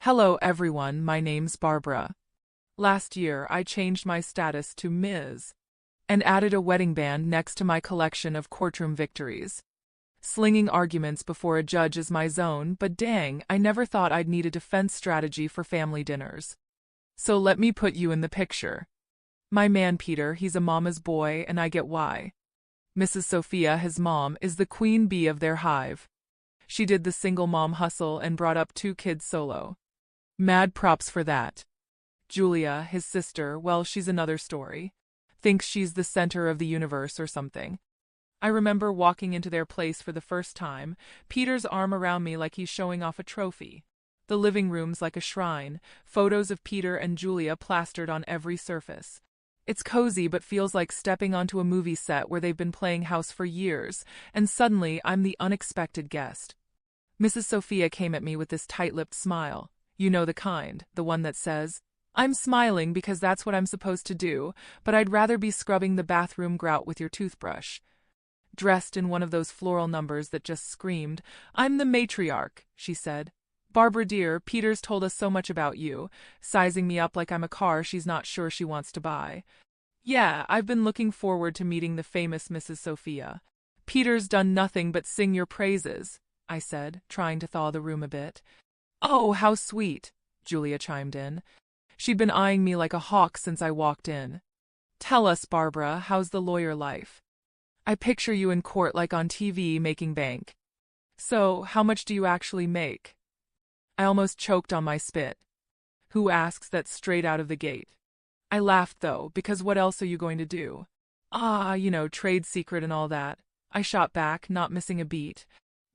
Hello everyone, my name's Barbara. Last year I changed my status to Ms. and added a wedding band next to my collection of courtroom victories. Slinging arguments before a judge is my zone, but dang, I never thought I'd need a defense strategy for family dinners. So let me put you in the picture. My man Peter, he's a mama's boy, and I get why. Mrs. Sophia, his mom, is the queen bee of their hive. She did the single mom hustle and brought up 2 kids solo. Mad props for that. Julia, his sister, well, she's another story. Thinks she's the center of the universe or something. I remember walking into their place for the first time, Peter's arm around me like he's showing off a trophy. The living room's like a shrine, photos of Peter and Julia plastered on every surface. It's cozy but feels like stepping onto a movie set where they've been playing house for years, and suddenly I'm the unexpected guest. Mrs. Sophia came at me with this tight-lipped smile. You know the kind, the one that says, "I'm smiling because that's what I'm supposed to do, but I'd rather be scrubbing the bathroom grout with your toothbrush." Dressed in one of those floral numbers that just screamed, "I'm the matriarch," she said. "Barbara dear, Peter's told us so much about you," sizing me up like I'm a car she's not sure she wants to buy. "Yeah, I've been looking forward to meeting the famous Mrs. Sophia. Peter's done nothing but sing your praises," I said, trying to thaw the room a bit. "Oh, how sweet," Julia chimed in. She'd been eyeing me like a hawk since I walked in. "Tell us, Barbara, how's the lawyer life? I picture you in court like on TV making bank. So, how much do you actually make?" I almost choked on my spit. Who asks that straight out of the gate? I laughed though, because what else are you going to do? Trade secret and all that. I shot back, not missing a beat.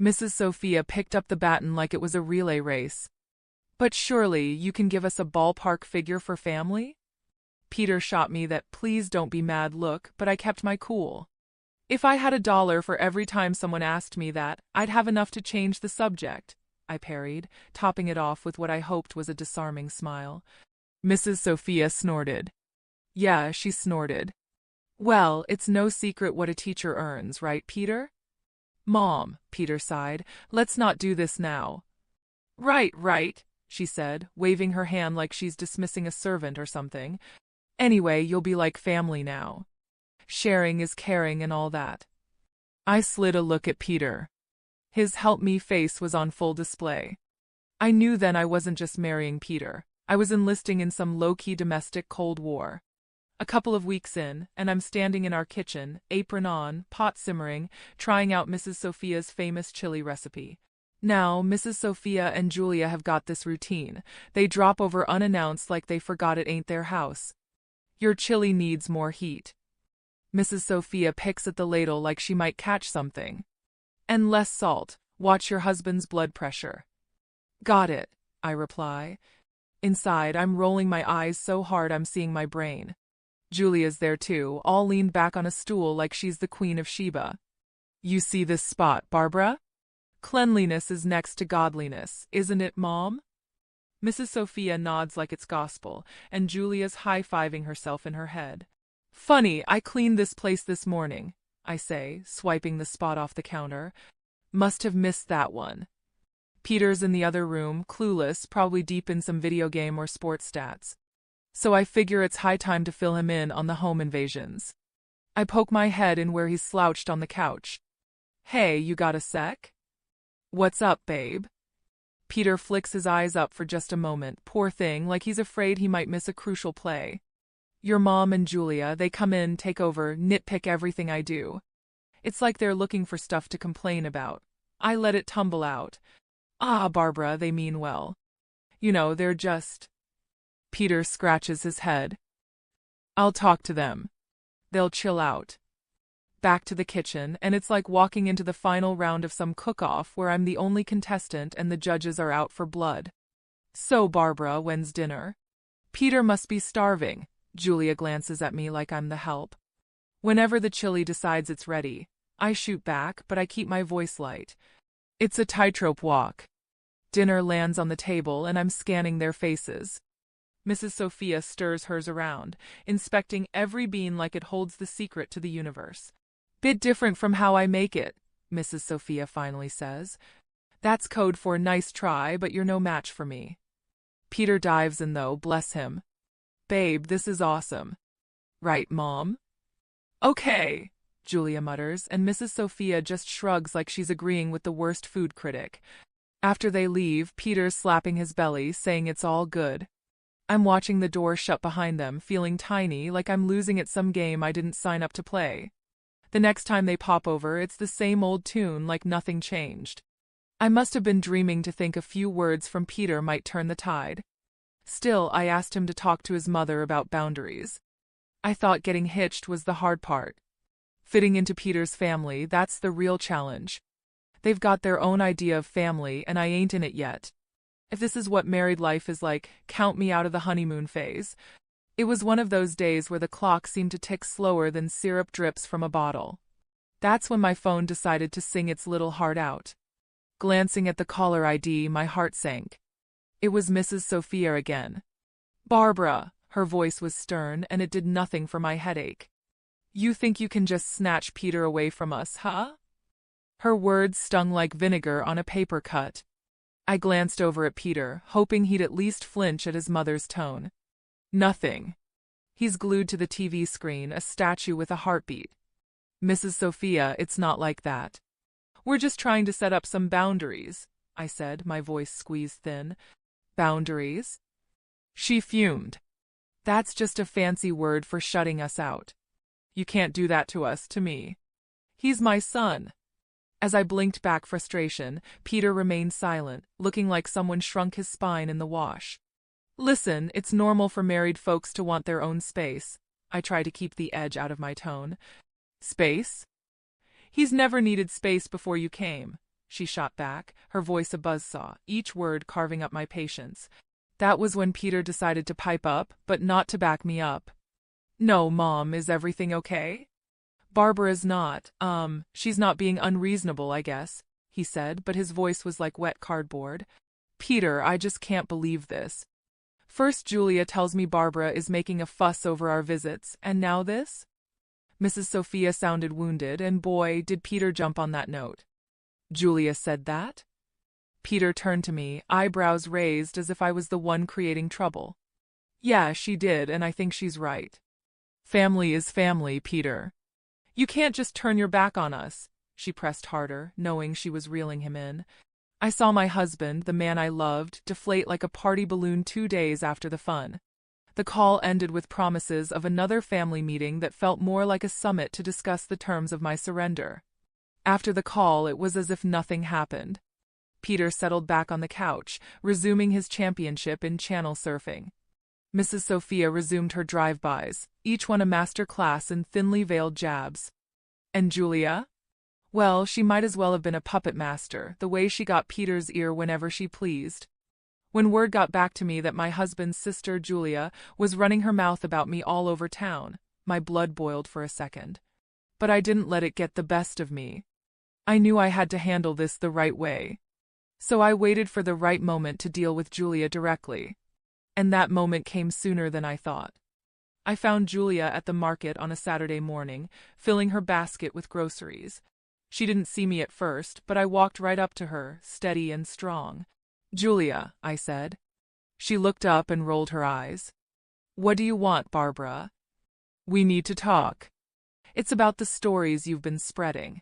Mrs. Sophia picked up the baton like it was a relay race. "But surely you can give us a ballpark figure for family?" Peter shot me that please don't be mad look, but I kept my cool. "If I had $1 for every time someone asked me that, I'd have enough to change the subject," I parried, topping it off with what I hoped was a disarming smile. Mrs. Sophia snorted. Yeah, she snorted. "Well, it's no secret what a teacher earns, right, Peter?" "Mom," Peter sighed, "let's not do this now." Right, she said, waving her hand like she's dismissing a servant or something. "Anyway, you'll be like family now. Sharing is caring and all that." I slid a look at Peter. His help-me face was on full display. I knew then I wasn't just marrying Peter. I was enlisting in some low-key domestic Cold War. A couple of weeks in, and I'm standing in our kitchen, apron on, pot simmering, trying out Mrs. Sophia's famous chili recipe. Now, Mrs. Sophia and Julia have got this routine. They drop over unannounced like they forgot it ain't their house. "Your chili needs more heat." Mrs. Sophia picks at the ladle like she might catch something. "And less salt. Watch your husband's blood pressure." "Got it," I reply. Inside, I'm rolling my eyes so hard I'm seeing my brain. Julia's there too, all leaned back on a stool like she's the Queen of Sheba. "You see this spot, Barbara? Cleanliness is next to godliness, isn't it, Mom?" Mrs. Sophia nods like it's gospel, and Julia's high-fiving herself in her head. "Funny, I cleaned this place this morning," I say, swiping the spot off the counter. "Must have missed that one." Peter's in the other room, clueless, probably deep in some video game or sports stats. So I figure it's high time to fill him in on the home invasions. I poke my head in where he's slouched on the couch. "Hey, you got a sec?" "What's up, babe?" Peter flicks his eyes up for just a moment, poor thing, like he's afraid he might miss a crucial play. "Your mom and Julia, they come in, take over, nitpick everything I do. It's like they're looking for stuff to complain about. I let it tumble out. Ah, Barbara, they mean well. They're just..." Peter scratches his head. "I'll talk to them. They'll chill out." Back to the kitchen, and it's like walking into the final round of some cook-off where I'm the only contestant and the judges are out for blood. "So, Barbara, when's dinner?" "Peter must be starving." Julia glances at me like I'm the help. Whenever the chili decides it's ready, I shoot back, but I keep my voice light. It's a tightrope walk. Dinner lands on the table, and I'm scanning their faces. Mrs. Sophia stirs hers around, inspecting every bean like it holds the secret to the universe. "Bit different from how I make it," Mrs. Sophia finally says. "That's code for nice try, but you're no match for me." Peter dives in though, bless him. Babe, this is awesome. Right, Mom? Okay, Julia mutters, and Mrs. Sophia just shrugs like she's agreeing with the worst food critic. After they leave, Peter's slapping his belly, saying it's all good. I'm watching the door shut behind them, feeling tiny, like I'm losing at some game I didn't sign up to play. The next time they pop over, it's the same old tune, like nothing changed. I must have been dreaming to think a few words from Peter might turn the tide. Still, I asked him to talk to his mother about boundaries. I thought getting hitched was the hard part. Fitting into Peter's family, that's the real challenge. They've got their own idea of family, and I ain't in it yet. If this is what married life is like, count me out of the honeymoon phase. It was one of those days where the clock seemed to tick slower than syrup drips from a bottle. That's when my phone decided to sing its little heart out. Glancing at the caller ID, my heart sank. It was Mrs. Sophia again. Barbara, her voice was stern, and it did nothing for my headache. You think you can just snatch Peter away from us, huh? Her words stung like vinegar on a paper cut. I glanced over at Peter, hoping he'd at least flinch at his mother's tone. Nothing. He's glued to the TV screen, a statue with a heartbeat. Mrs. Sophia, it's not like that. We're just trying to set up some boundaries, I said, my voice squeezed thin. Boundaries? She fumed. That's just a fancy word for shutting us out. You can't do that to us, to me. He's my son. As I blinked back frustration, Peter remained silent, looking like someone shrunk his spine in the wash. Listen, it's normal for married folks to want their own space. I try to keep the edge out of my tone. Space? He's never needed space before you came, she shot back, her voice a buzzsaw, each word carving up my patience. That was when Peter decided to pipe up, but not to back me up. No, Mom, is everything okay? Barbara's not, she's not being unreasonable, I guess, he said, but his voice was like wet cardboard. Peter, I just can't believe this. First Julia tells me Barbara is making a fuss over our visits, and now this? Mrs. Sophia sounded wounded, and boy, did Peter jump on that note. Julia said that? Peter turned to me, eyebrows raised as if I was the one creating trouble. Yeah, she did, and I think she's right. Family is family, Peter. You can't just turn your back on us, she pressed harder, knowing she was reeling him in. I saw my husband, the man I loved, deflate like a party balloon 2 days after the fun. The call ended with promises of another family meeting that felt more like a summit to discuss the terms of my surrender. After the call, it was as if nothing happened. Peter settled back on the couch, resuming his championship in channel surfing. Mrs. Sophia resumed her drive-bys, each one a master class in thinly veiled jabs. And Julia? Well, she might as well have been a puppet master, the way she got Peter's ear whenever she pleased. When word got back to me that my husband's sister, Julia, was running her mouth about me all over town, my blood boiled for a second. But I didn't let it get the best of me. I knew I had to handle this the right way. So I waited for the right moment to deal with Julia directly. And that moment came sooner than I thought. I found Julia at the market on a Saturday morning, filling her basket with groceries. She didn't see me at first, but I walked right up to her, steady and strong. Julia, I said. She looked up and rolled her eyes. What do you want, Barbara? We need to talk. It's about the stories you've been spreading.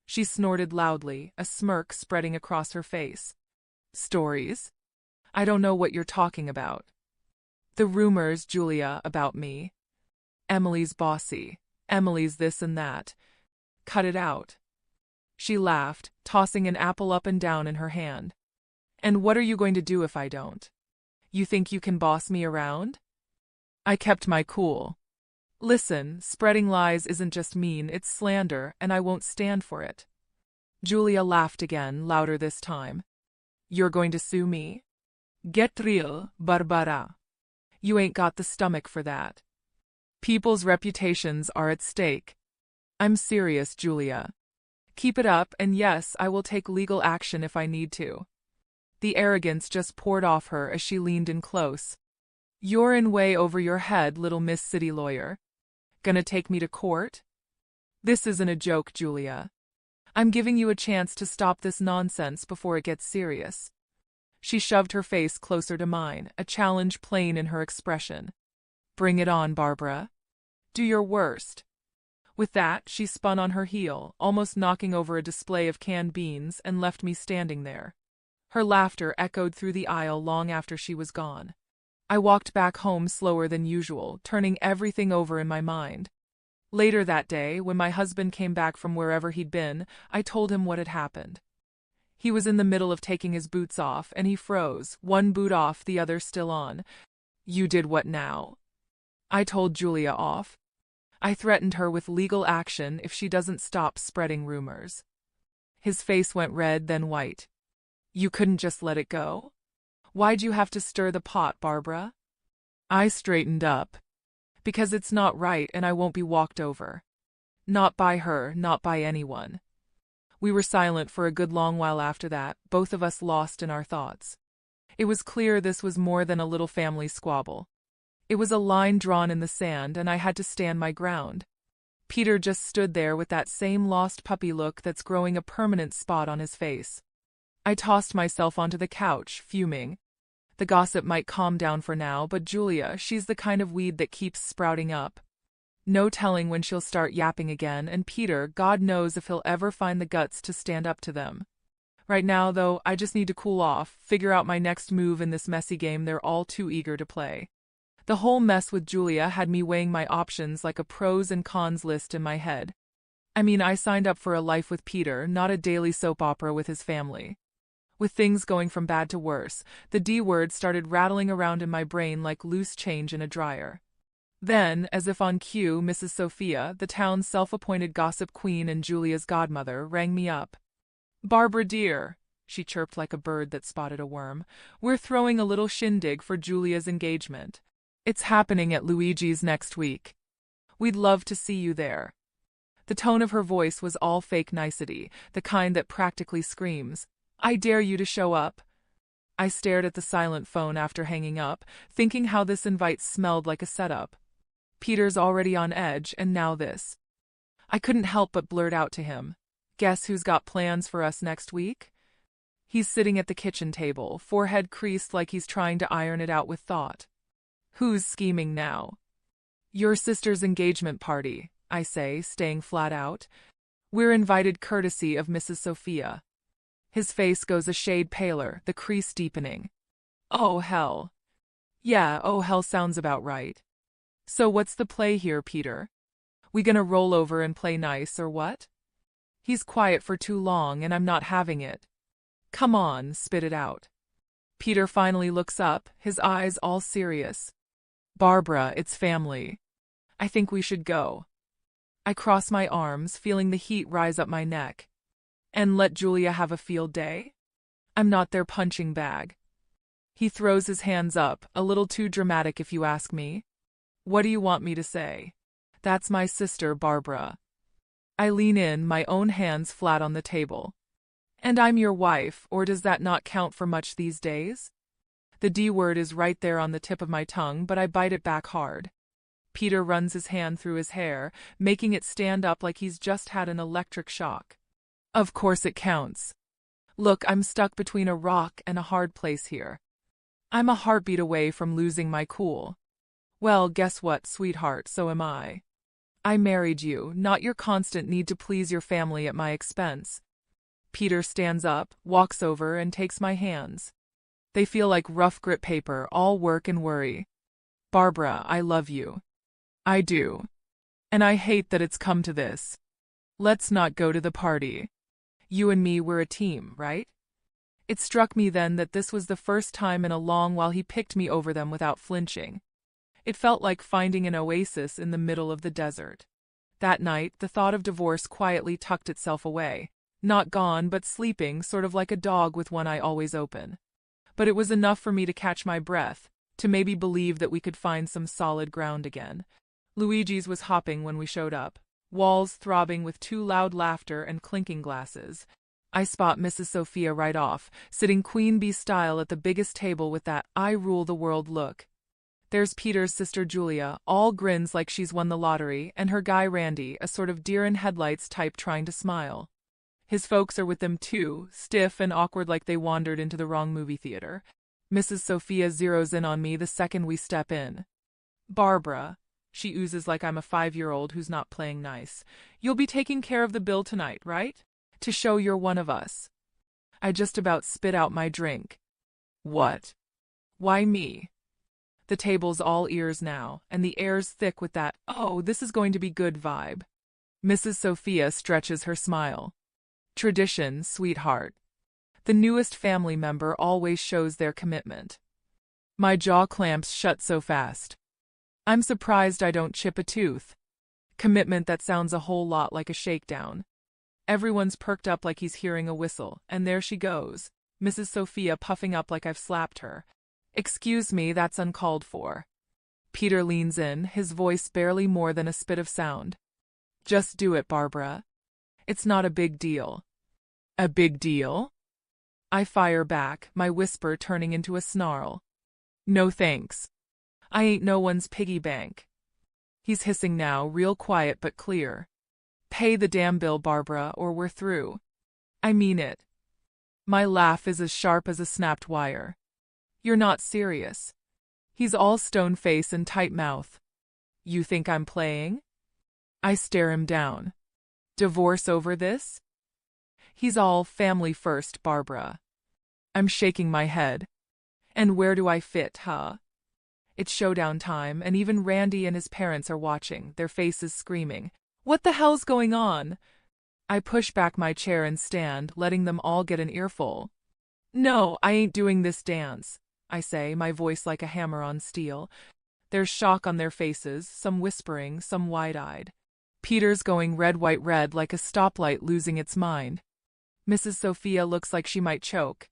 She snorted loudly, a smirk spreading across her face. Stories? I don't know what you're talking about. The rumors, Julia, about me. Emily's bossy. Emily's this and that. Cut it out. She laughed, tossing an apple up and down in her hand. And what are you going to do if I don't? You think you can boss me around? I kept my cool. Listen, spreading lies isn't just mean, it's slander, and I won't stand for it. Julia laughed again, louder this time. You're going to sue me? Get real, Barbara. You ain't got the stomach for that. People's reputations are at stake. I'm serious, Julia. Keep it up, and yes, I will take legal action if I need to. The arrogance just poured off her as she leaned in close. You're in way over your head, little Miss City Lawyer. Gonna take me to court? This isn't a joke, Julia. I'm giving you a chance to stop this nonsense before it gets serious. She shoved her face closer to mine, a challenge plain in her expression. Bring it on, Barbara. Do your worst. With that, she spun on her heel, almost knocking over a display of canned beans, and left me standing there. Her laughter echoed through the aisle long after she was gone. I walked back home slower than usual, turning everything over in my mind. Later that day, when my husband came back from wherever he'd been, I told him what had happened. He was in the middle of taking his boots off, and he froze, one boot off, the other still on. You did what now? I told Julia off. I threatened her with legal action if she doesn't stop spreading rumors. His face went red, then white. You couldn't just let it go? Why'd you have to stir the pot, Barbara? I straightened up. Because it's not right and I won't be walked over. Not by her, not by anyone. We were silent for a good long while after that, both of us lost in our thoughts. It was clear this was more than a little family squabble. It was a line drawn in the sand, and I had to stand my ground. Peter just stood there with that same lost puppy look that's growing a permanent spot on his face. I tossed myself onto the couch, fuming. The gossip might calm down for now, but Julia, she's the kind of weed that keeps sprouting up. No telling when she'll start yapping again, and Peter, God knows if he'll ever find the guts to stand up to them. Right now, though, I just need to cool off, figure out my next move in this messy game they're all too eager to play. The whole mess with Julia had me weighing my options like a pros and cons list in my head. I mean, I signed up for a life with Peter, not a daily soap opera with his family. With things going from bad to worse, the D word started rattling around in my brain like loose change in a dryer. Then, as if on cue, Mrs. Sophia, the town's self-appointed gossip queen and Julia's godmother, rang me up. Barbara dear, she chirped like a bird that spotted a worm, we're throwing a little shindig for Julia's engagement. It's happening at Luigi's next week. We'd love to see you there. The tone of her voice was all fake nicety, the kind that practically screams, I dare you to show up. I stared at the silent phone after hanging up, thinking how this invite smelled like a setup. Peter's already on edge, and now this. I couldn't help but blurt out to him, guess who's got plans for us next week? He's sitting at the kitchen table, forehead creased like he's trying to iron it out with thought. Who's scheming now? Your sister's engagement party, I say, staying flat out. We're invited courtesy of Mrs. Sophia. His face goes a shade paler, the crease deepening. Oh, hell. Yeah, oh, hell sounds about right. So what's the play here, Peter? We gonna roll over and play nice, or what? He's quiet for too long, and I'm not having it. Come on, spit it out. Peter finally looks up, his eyes all serious. Barbara, it's family. I think we should go. I cross my arms, feeling the heat rise up my neck. And let Julia have a field day? I'm not their punching bag. He throws his hands up, a little too dramatic if you ask me. What do you want me to say? That's my sister, Barbara. I lean in, my own hands flat on the table. And I'm your wife, or does that not count for much these days? The D word is right there on the tip of my tongue, but I bite it back hard. Peter runs his hand through his hair, making it stand up like he's just had an electric shock. Of course it counts. Look, I'm stuck between a rock and a hard place here. I'm a heartbeat away from losing my cool. Well, guess what, sweetheart, so am I. I married you, not your constant need to please your family at my expense. Peter stands up, walks over, and takes my hands. They feel like rough grit paper, all work and worry. Barbara, I love you. I do. And I hate that it's come to this. Let's not go to the party. You and me were a team, right? It struck me then that this was the first time in a long while he picked me over them without flinching. It felt like finding an oasis in the middle of the desert. That night, the thought of divorce quietly tucked itself away. Not gone, but sleeping, sort of like a dog with one eye always open. But it was enough for me to catch my breath, to maybe believe that we could find some solid ground again. Luigi's was hopping when we showed up, walls throbbing with too loud laughter and clinking glasses. I spot Mrs. Sophia right off, sitting queen bee style at the biggest table with that I rule the world look. There's Peter's sister Julia, all grins like she's won the lottery, and her guy Randy, a sort of deer in headlights type trying to smile. His folks are with them too, stiff and awkward like they wandered into the wrong movie theater. Mrs. Sophia zeroes in on me the second we step in. Barbara, she oozes like I'm a 5-year-old who's not playing nice. You'll be taking care of the bill tonight, right? To show you're one of us. I just about spit out my drink. What? Why me? The table's all ears now, and the air's thick with that, oh, this is going to be good vibe. Mrs. Sophia stretches her smile. Tradition, sweetheart. The newest family member always shows their commitment. My jaw clamps shut so fast. I'm surprised I don't chip a tooth. Commitment that sounds a whole lot like a shakedown. Everyone's perked up like he's hearing a whistle, and there she goes, Mrs. Sophia puffing up like I've slapped her. Excuse me, that's uncalled for. Peter leans in, his voice barely more than a spit of sound. Just do it, Barbara. It's not a big deal. A big deal? I fire back, my whisper turning into a snarl. No thanks. I ain't no one's piggy bank. He's hissing now, real quiet but clear. Pay the damn bill, Barbara, or we're through. I mean it. My laugh is as sharp as a snapped wire. You're not serious. He's all stone face and tight mouth. You think I'm playing? I stare him down. Divorce over this? He's all family first, Barbara. I'm shaking my head. And where do I fit, huh? It's showdown time, and even Randy and his parents are watching, their faces screaming. What the hell's going on? I push back my chair and stand, letting them all get an earful. No, I ain't doing this dance, I say, my voice like a hammer on steel. There's shock on their faces, some whispering, some wide-eyed. Peter's going red, white, red like a stoplight losing its mind. Mrs. Sophia looks like she might choke.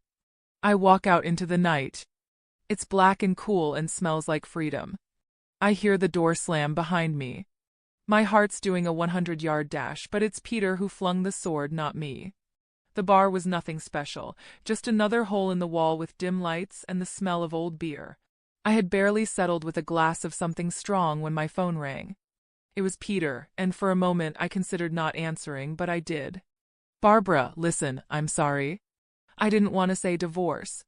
I walk out into the night. It's black and cool and smells like freedom. I hear the door slam behind me. My heart's doing a 100-yard dash, but it's Peter who flung the sword, not me. The bar was nothing special, just another hole in the wall with dim lights and the smell of old beer. I had barely settled with a glass of something strong when my phone rang. It was Peter, and for a moment I considered not answering, but I did. Barbara, listen, I'm sorry. I didn't want to say divorce.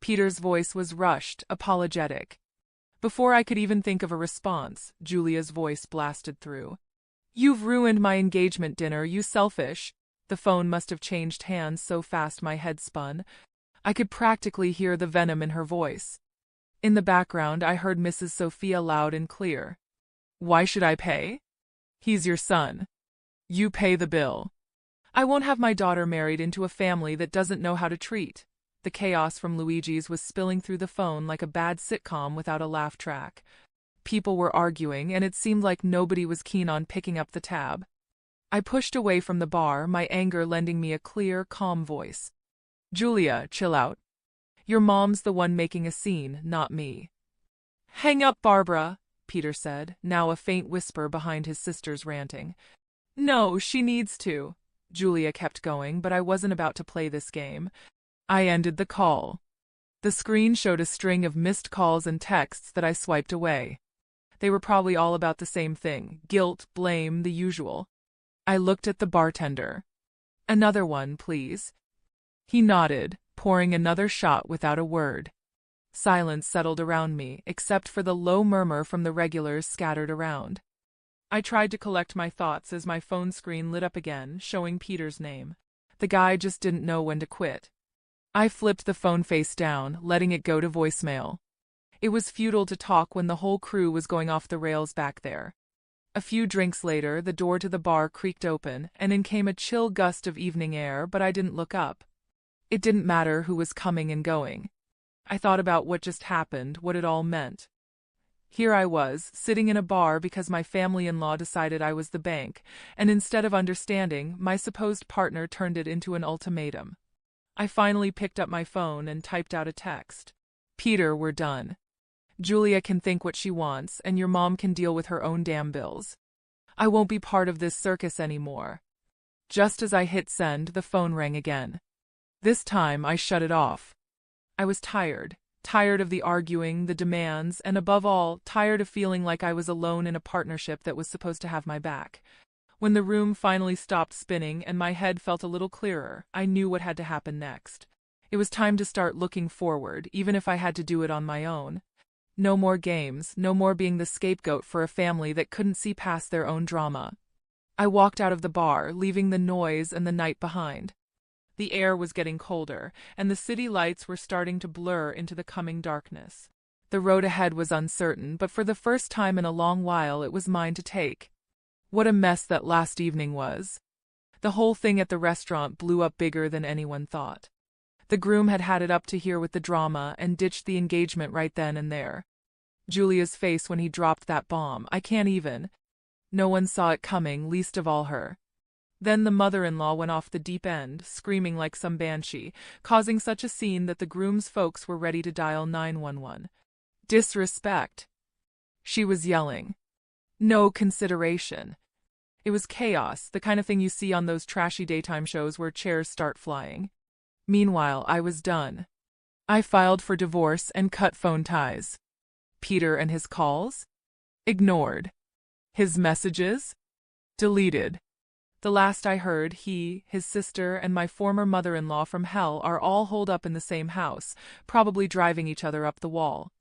Peter's voice was rushed, apologetic. Before I could even think of a response, Julia's voice blasted through. You've ruined my engagement dinner, you selfish. The phone must have changed hands so fast my head spun. I could practically hear the venom in her voice. In the background, I heard Mrs. Sophia loud and clear. Why should I pay? He's your son. You pay the bill. I won't have my daughter married into a family that doesn't know how to treat. The chaos from Luigi's was spilling through the phone like a bad sitcom without a laugh track. People were arguing, and it seemed like nobody was keen on picking up the tab. I pushed away from the bar, my anger lending me a clear, calm voice. Julia, chill out. Your mom's the one making a scene, not me. Hang up, Barbara, Peter said, now a faint whisper behind his sister's ranting. No, she needs to. Julia kept going, but I wasn't about to play this game. I ended the call. The screen showed a string of missed calls and texts that I swiped away. They were probably all about the same thing, guilt, blame, the usual. I looked at the bartender. Another one, please. He nodded, pouring another shot without a word. Silence settled around me, except for the low murmur from the regulars scattered around. I tried to collect my thoughts as my phone screen lit up again, showing Peter's name. The guy just didn't know when to quit. I flipped the phone face down, letting it go to voicemail. It was futile to talk when the whole crew was going off the rails back there. A few drinks later, the door to the bar creaked open, and in came a chill gust of evening air, but I didn't look up. It didn't matter who was coming and going. I thought about what just happened, what it all meant. Here I was, sitting in a bar because my family-in-law decided I was the bank, and instead of understanding, my supposed partner turned it into an ultimatum. I finally picked up my phone and typed out a text. Peter, we're done. Julia can think what she wants, and your mom can deal with her own damn bills. I won't be part of this circus anymore. Just as I hit send, the phone rang again. This time, I shut it off. I was tired of the arguing, the demands, and above all, tired of feeling like I was alone in a partnership that was supposed to have my back. When the room finally stopped spinning and my head felt a little clearer, I knew what had to happen next. It was time to start looking forward, even if I had to do it on my own. No more games, no more being the scapegoat for a family that couldn't see past their own drama. I walked out of the bar, leaving the noise and the night behind. The air was getting colder, and the city lights were starting to blur into the coming darkness. The road ahead was uncertain, but for the first time in a long while it was mine to take. What a mess that last evening was. The whole thing at the restaurant blew up bigger than anyone thought. The groom had had it up to here with the drama and ditched the engagement right then and there. Julia's face when he dropped that bomb, I can't even. No one saw it coming, least of all her. Then the mother-in-law went off the deep end, screaming like some banshee, causing such a scene that the groom's folks were ready to dial 911. Disrespect. She was yelling. No consideration. It was chaos, the kind of thing you see on those trashy daytime shows where chairs start flying. Meanwhile, I was done. I filed for divorce and cut phone ties. Peter and his calls? Ignored. His messages? Deleted. The last I heard, he, his sister, and my former mother-in-law from hell are all holed up in the same house, probably driving each other up the wall.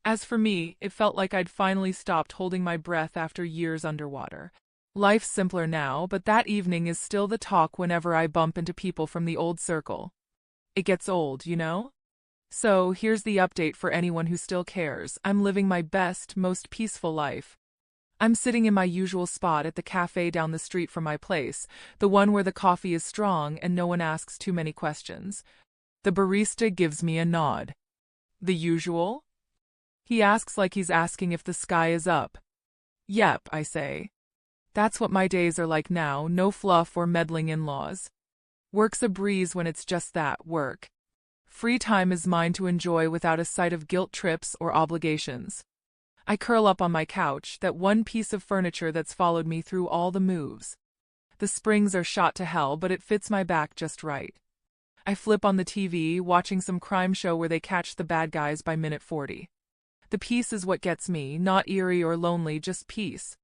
As for me, it felt like I'd finally stopped holding my breath after years underwater. Life's simpler now, but that evening is still the talk whenever I bump into people from the old circle. It gets old, you know? So, here's the update for anyone who still cares. I'm living my best, most peaceful life. I'm sitting in my usual spot at the cafe down the street from my place, the one where the coffee is strong and no one asks too many questions. The barista gives me a nod. The usual? He asks like he's asking if the sky is up. Yep, I say. That's what my days are like now, no fluff or meddling in-laws. Work's a breeze when it's just that, work. Free time is mine to enjoy without a sight of guilt trips or obligations. I curl up on my couch, that one piece of furniture that's followed me through all the moves. The springs are shot to hell, but it fits my back just right. I flip on the TV, watching some crime show where they catch the bad guys by minute 40. The peace is what gets me, not eerie or lonely, just peace.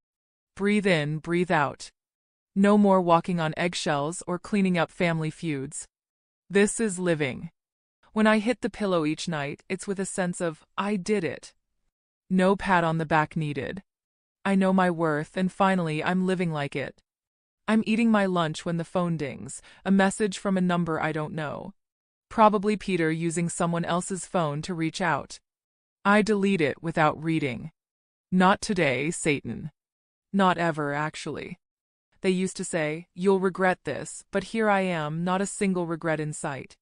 Breathe in, breathe out. No more walking on eggshells or cleaning up family feuds. This is living. When I hit the pillow each night, it's with a sense of, I did it. No pat on the back needed. I know my worth, and finally I'm living like it. I'm eating my lunch when the phone dings, a message from a number I don't know. Probably Peter using someone else's phone to reach out. I delete it without reading. Not today, Satan. Not ever, actually. They used to say, you'll regret this, but here I am, not a single regret in sight.